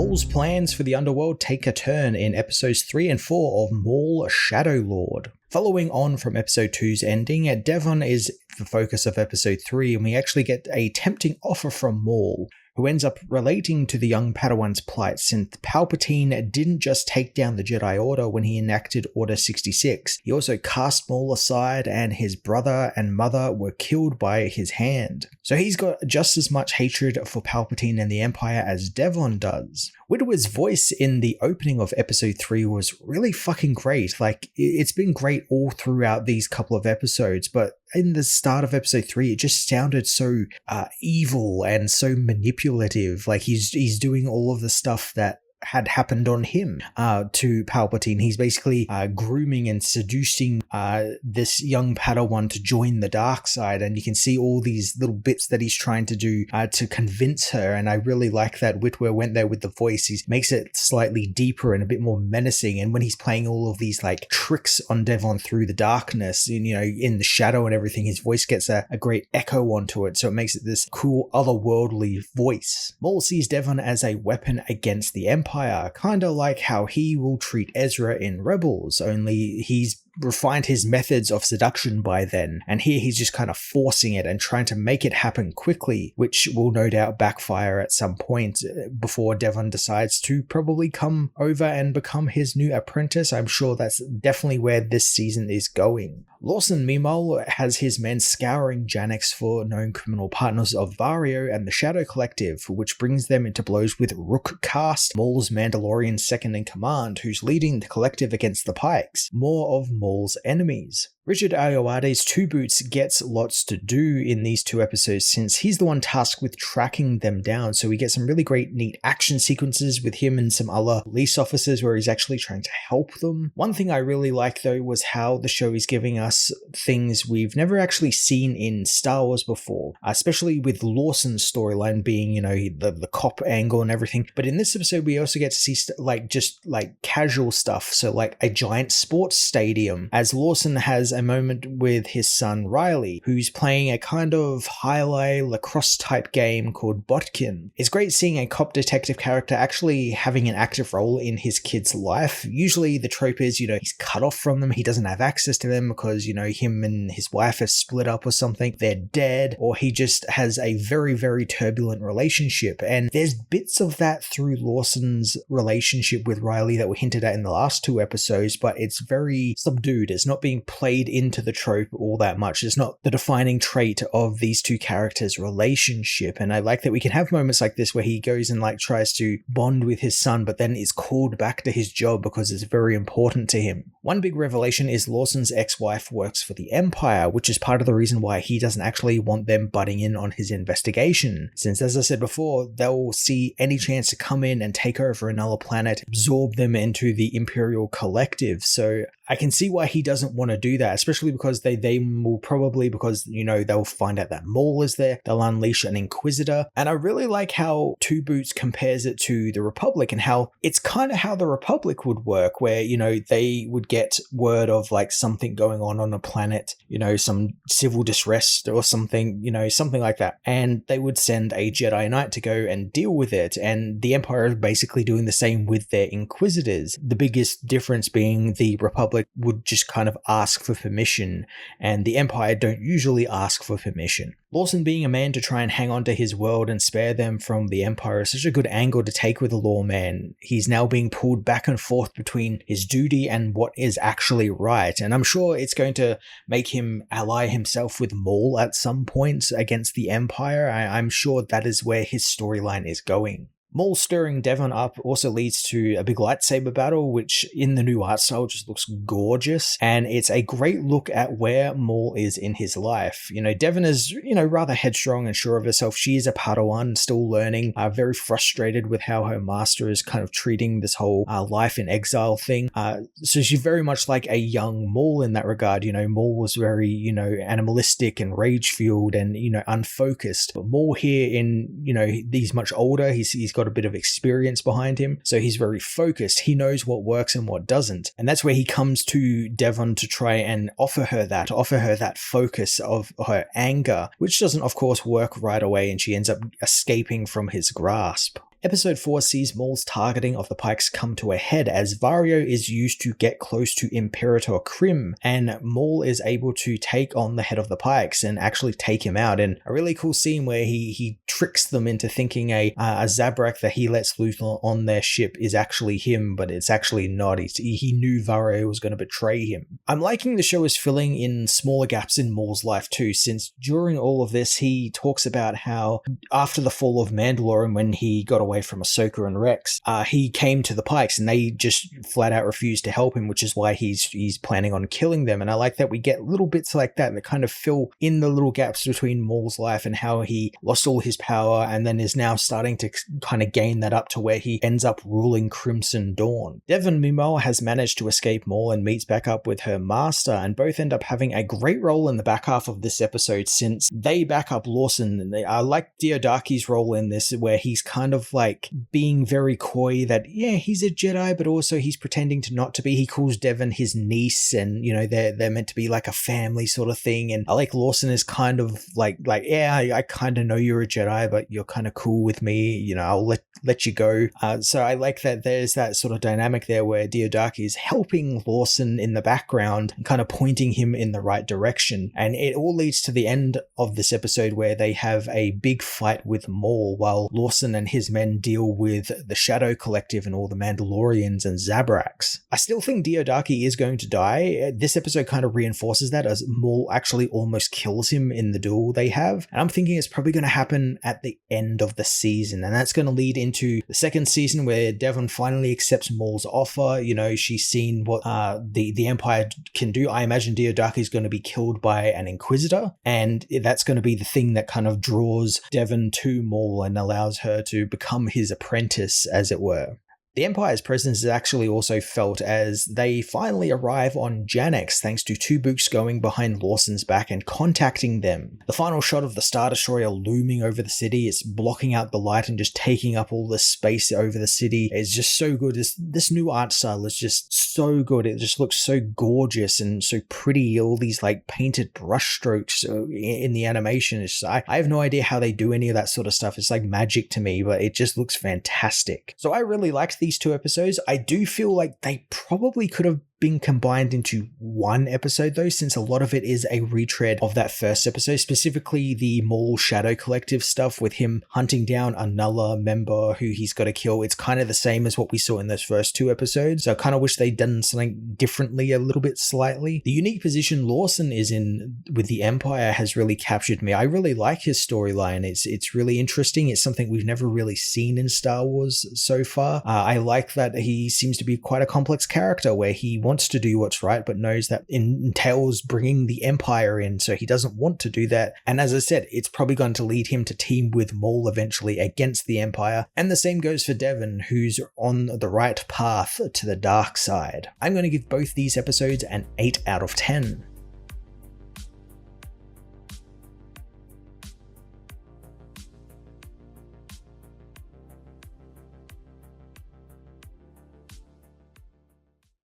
Maul's plans for the underworld take a turn in episodes 3 and 4 of Maul Shadow Lord. Following on from episode 2's ending, Devon is the focus of episode 3, and we actually get a tempting offer from Maul, who ends up relating to the young Padawan's plight since Palpatine didn't just take down the Jedi Order when he enacted Order 66, he also cast Maul aside and his brother and mother were killed by his hand. So he's got just as much hatred for Palpatine and the Empire as Devon does. Widow's voice in the opening of episode 3 was really fucking great. Like, it's been great all throughout these couple of episodes, but in the start of episode 3, it just sounded so evil and so manipulative. Like he's doing all of the stuff that had happened on him to Palpatine. He's basically grooming and seducing this young Padawan to join the dark side, and you can see all these little bits that he's trying to do to convince her, and I really like that Witwer went there with the voice. He makes it slightly deeper and a bit more menacing, and when he's playing all of these like tricks on Devon through the darkness, and, you know, in the shadow and everything, his voice gets a great echo onto it, so it makes it this cool otherworldly voice. Maul sees Devon as a weapon against the Empire, kind of like how he will treat Ezra in Rebels, only he's refined his methods of seduction by then, and here he's just kind of forcing it and trying to make it happen quickly, which will no doubt backfire at some point before Devon decides to probably come over and become his new apprentice. I'm sure that's definitely where this season is going. Lawson, meanwhile, has his men scouring Janix for known criminal partners of Vario and the Shadow Collective, which brings them into blows with Rook Cast, Maul's Mandalorian second-in-command, who's leading the collective against the Pikes, more of Maul's enemies. Richard Ayoade's Two Boots gets lots to do in these 2 episodes since he's the one tasked with tracking them down, so we get some really great neat action sequences with him and some other police officers where he's actually trying to help them. One thing I really like though was how the show is giving us things we've never actually seen in Star Wars before, especially with Lawson's storyline being, you know, the cop angle and everything, but in this episode we also get to see just casual stuff, so like a giant sports stadium, as Lawson has a moment with his son Riley, who's playing a kind of highlight lacrosse type game called Botkin. It's great seeing a cop detective character actually having an active role in his kid's life. Usually the trope is, you know, he's cut off from them, he doesn't have access to them because, you know, him and his wife have split up or something, they're dead, or he just has a very, very turbulent relationship. And there's bits of that through Lawson's relationship with Riley that were hinted at in the last 2 episodes, but it's very subdued. It's not being played into the trope all that much. It's not the defining trait of these 2 characters' relationship, and I like that we can have moments like this where he goes and like tries to bond with his son but then is called back to his job because it's very important to him. One big revelation is Lawson's ex-wife works for the Empire, which is part of the reason why he doesn't actually want them butting in on his investigation, since as I said before, they'll see any chance to come in and take over another planet, absorb them into the Imperial Collective. So I can see why he doesn't want to do that, especially because they will probably, because, you know, they'll find out that Maul is there, they'll unleash an Inquisitor. And I really like how Two Boots compares it to the Republic and how it's kind of how the Republic would work, where, you know, they would get word of like something going on a planet, you know, some civil distress or something, you know, something like that. And they would send a Jedi Knight to go and deal with it. And the Empire is basically doing the same with their Inquisitors. The biggest difference being the Republic would just kind of ask for permission, and the Empire don't usually ask for permission. Lawson being a man to try and hang on to his world and spare them from the Empire is such a good angle to take with a lawman. He's now being pulled back and forth between his duty and what is actually right, and I'm sure it's going to make him ally himself with Maul at some point against the Empire. I'm sure that is where his storyline is going. Maul stirring Devon up also leads to a big lightsaber battle, which in the new art style just looks gorgeous, and it's a great look at where Maul is in his life. You know, Devon is, you know, rather headstrong and sure of herself. She is a Padawan, still learning, very frustrated with how her master is kind of treating this whole life in exile thing. So she's very much like a young Maul in that regard. You know, Maul was very, you know, animalistic and rage-fueled and, you know, unfocused. But Maul here in, you know, he's much older. He's got a bit of experience behind him, so he's very focused. He knows what works and what doesn't, and that's where he comes to Devon to try and offer her that focus of her anger, which doesn't of course work right away, and she ends up escaping from his grasp. Episode 4 sees Maul's targeting of the Pikes come to a head as Vario is used to get close to Imperator Krim, and Maul is able to take on the head of the Pikes and actually take him out in a really cool scene where he tricks them into thinking a Zabrak that he lets loose on their ship is actually him, but it's actually not. He knew Vario was going to betray him. I'm liking the show is filling in smaller gaps in Maul's life too, since during all of this he talks about how after the fall of Mandalore and when he got away from Ahsoka and Rex, he came to the Pikes and they just flat out refused to help him, which is why he's planning on killing them. And I like that we get little bits like that kind of fill in the little gaps between Maul's life and how he lost all his power and then is now starting to kind of gain that up to where he ends up ruling Crimson Dawn. Devon, meanwhile, has managed to escape Maul and meets back up with her master, and both end up having a great role in the back half of this episode since they back up Lawson. I like Diodaki's role in this, where he's kind of like being very coy that, yeah, he's a Jedi, but also he's pretending to not to be. He calls Devon his niece, and, you know, they're meant to be like a family sort of thing. And I like Lawson is kind of like yeah, I kind of know you're a Jedi, but you're kind of cool with me, you know, I'll let you go. So I like that there's that sort of dynamic there where Diodaki is helping Lawson in the background and kind of pointing him in the right direction. And it all leads to the end of this episode where they have a big fight with Maul while Lawson and his men deal with the Shadow Collective and all the Mandalorians and Zabraks. I still think Diodaki is going to die. This episode kind of reinforces that as Maul actually almost kills him in the duel they have. And I'm thinking it's probably going to happen at the end of the season. And that's going to lead into the second season where Devon finally accepts Maul's offer. You know, she's seen what the Empire can do. I imagine Diodaki is going to be killed by an Inquisitor. And that's going to be the thing that kind of draws Devon to Maul and allows her to become his apprentice, as it were. The Empire's presence is actually also felt as they finally arrive on Janex thanks to two books going behind Lawson's back and contacting them. The final shot of the Star Destroyer looming over the city, it's blocking out the light and just taking up all the space over the city. It's just so good. This new art style is just so good. It just looks so gorgeous and so pretty. All these like painted brush strokes in the animation. It's just, I have no idea how they do any of that sort of stuff. It's like magic to me, but it just looks fantastic. So I really liked these two episodes. I do feel like they probably could have been combined into one episode though, since a lot of it is a retread of that first episode, specifically the Maul Shadow Collective stuff with him hunting down another member who he's got to kill. It's kind of the same as what we saw in those first two episodes, so I kind of wish they'd done something differently a little bit slightly. The unique position Lawson is in with the Empire has really captured me. I really like his storyline. It's really interesting. It's something we've never really seen in Star Wars so far. I like that he seems to be quite a complex character where he wants to do what's right but knows that entails bringing the Empire in, so he doesn't want to do that. And as I said, it's probably going to lead him to team with Maul eventually against the Empire. And the same goes for Devon, who's on the right path to the dark side. I'm going to give both these episodes an 8 out of 10.